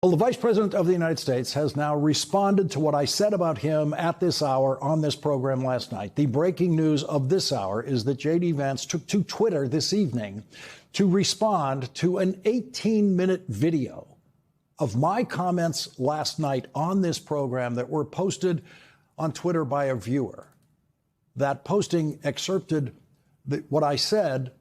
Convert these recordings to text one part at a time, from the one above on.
Well, the Vice President of the United States has now responded to what I said about him at this hour on this program last night. The breaking news of this hour is that J.D. Vance took to Twitter this evening to respond to an 18-minute video of my comments last night on this program that were posted on Twitter by a viewer. That posting excerpted what I said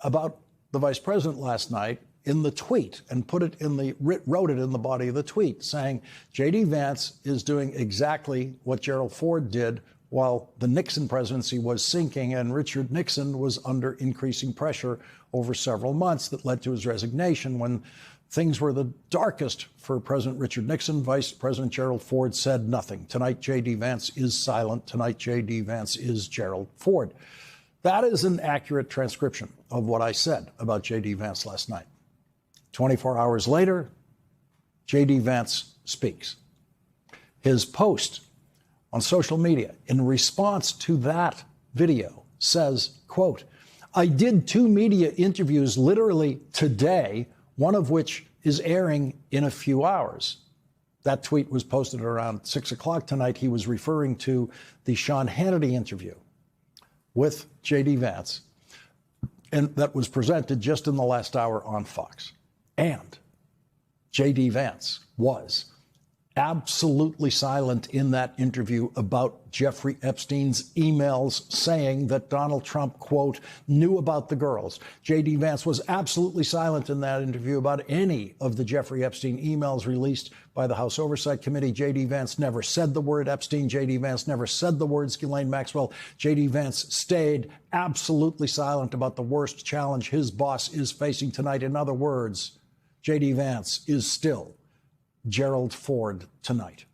about the Vice President last night in the tweet and wrote it in the body of the tweet, saying J.D. Vance is doing exactly what Gerald Ford did while the Nixon presidency was sinking and Richard Nixon was under increasing pressure over several months that led to his resignation. When things were the darkest for President Richard Nixon, Vice President Gerald Ford said nothing. Tonight, J.D. Vance is silent. Tonight, J.D. Vance is Gerald Ford. That is an accurate transcription of what I said about J.D. Vance last night. 24 hours later, J.D. Vance speaks. His post on social media in response to that video says, quote, "I did 2 media interviews literally today, one of which is airing in a few hours." That tweet was posted around 6 o'clock tonight. He was referring to the Sean Hannity interview with J.D. Vance, and that was presented just in the last hour on Fox. And J.D. Vance was absolutely silent in that interview about Jeffrey Epstein's emails saying that Donald Trump, quote, knew about the girls. J.D. Vance was absolutely silent in that interview about any of the Jeffrey Epstein emails released by the House Oversight Committee. J.D. Vance never said the word Epstein. J.D. Vance never said the words Ghislaine Maxwell. J.D. Vance stayed absolutely silent about the worst challenge his boss is facing tonight. In other words, J.D. Vance is still Gerald Ford tonight.